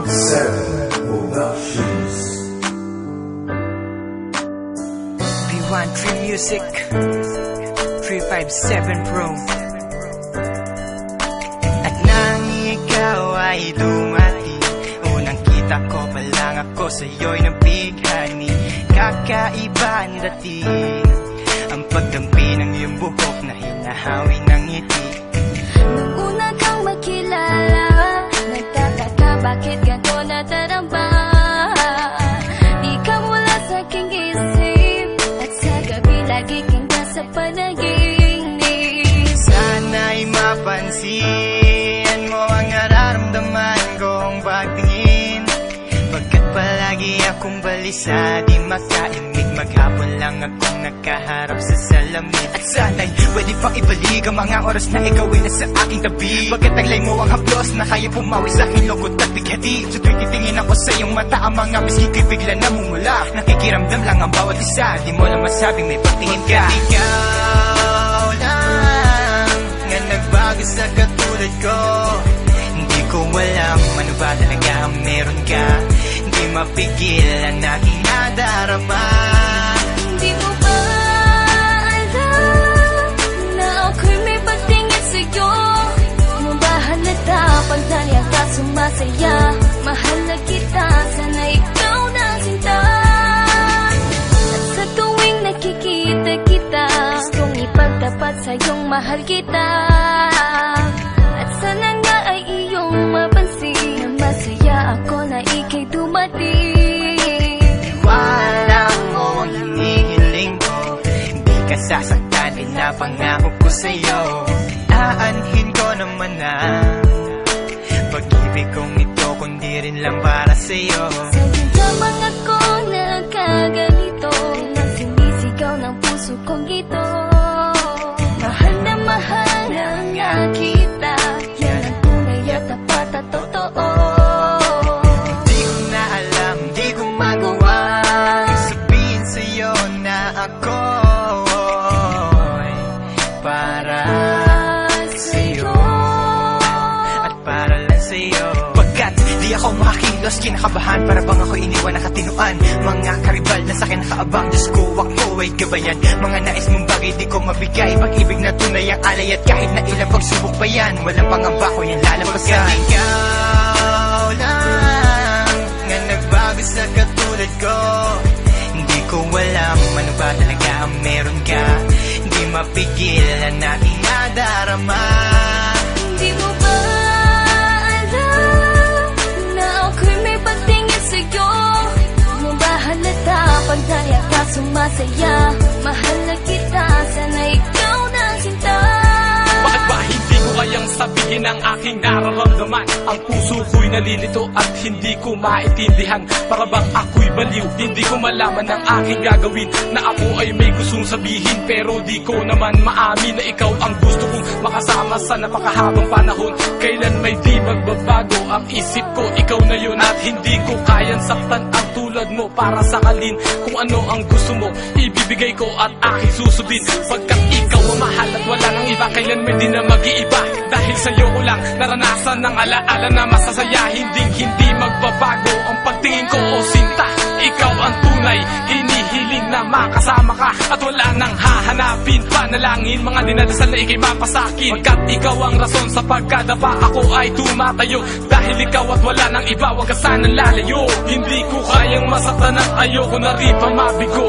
Seven Productions. B13 Music 357 Pro. At nang ikaw ay dumating, unang kita ko pa lang ako sa'yo'y nabighani. Kakaibang dating, ang pagdampi ng iyong buhok na hinahawi ng ngiti. Nung una kang makilala, nagtataka bakit ganito nadarama. Di ka mula sa aking isip, at sa gabi lagi kang nasa panaginip. Sana'y mapansin mo ang nararamdaman kong pagtingin, pagkat palagi akong balisa, di makaimik. Maghapon lang akong nakaharap sa salamin. At sana'y pwede pang ibalik ang mga oras na ikaw ay nasa aking tabi, pagkat taglay mo ang haplos na kaya pumawi sa aking lungkot at bighati. Sa tuwing titingin ako sa iyong mata, ang mga miski ko'y bigla namumula. Nakikiramdam lang ang bawat isa, di mo lang masabing may pagtingin ka. Ikaw lang nga nagbago sa katulad ko. Hindi ko alam ano ba talaga ang meron ka. Hindi mapigil ang aking nadarama. Di mo ba alam na ako'y may pagtingin sa'yo? Di mo ba halata pag nariyan ka sumasaya? Mahal na kita, sana ikaw na sinta. At sa tuwing nakikita kita, gustong ipagtapat sa'yong mahal kita. At sana nga ay iyong mapansin na masaya ako na ika'y dumating. Wala mo ang hinihiling ko, hindi ka sasaktan, pinapangako ko sa'yo. Aanhin ko naman na pag-ibig kong ito, kundi rin lang para sa'yo. Sa'yo lamang ako nagkaganito, lang sinisigaw ng puso kong ito. Mahal na nga kita, yan ang tunay at tapat at totoo. Di ko na alam, di ko magawa sabihin sa'yo na ako'y para sa'yo at para lang sa'yo. Pagkat di ako makakilos, kinakabahan, para bang ako iniwan na katinuan. Mga karibal na sa'kin nakaabang, Diyos ko ako ay gabayan. Mga nais mong bagay di ko mabigay, pag-ibig na tunay ang alay. At kahit na ilang pagsubok pa yan, walang pangamba ko yan lalampasan. Pagkat ikaw lang nga nagbago sa katulad ko, hindi ko alam ano ba talaga ang meron ka. Hindi mapigil ang aking nadarama. Di mo ba alam na ako'y may pagtingin sa'yo? Di mo ba halata pag nariyan ka sumasaya? Mahal na kita, sana ikaw na sinta. Bakit ba hindi ko kayang sabihin ang aking nararamdaman? Ang puso ko'y nalilito at hindi ko maintindihan. Para bang ako'y baliw, hindi ko malaman ang aking gagawin. Na ako ay may gustong sabihin, pero di ko naman maamin na ikaw ang gusto kong makasama sa napakahabang panahon. Kailan may di magbabago ang isip ko, ikaw na yun. At hindi ko kayang saktan ang tulad mo para sakalin. Kung ano ang gusto mo, ibibigay ko at aking susundin. Pagkat ikaw ang mahal at wala nang iba, kailan may di na mag-iiba. Dahil sa'yo ko lang naranasan ng alaala na masasaya. Hindi magbabago ang pagtingin ko o sinta. Ikaw ang tunay, hinihiling na makasama ka. At wala nang hahanapin, panalangin, mga dinadasal na ikay mapasakin. Pagkat ikaw ang rason sa pagkadapa, ako ay tumatayo. Dahil ikaw at wala nang iba, wag ka sanang lalayo. Hindi ko kayang masaktan at ayoko na rin pa mabigo.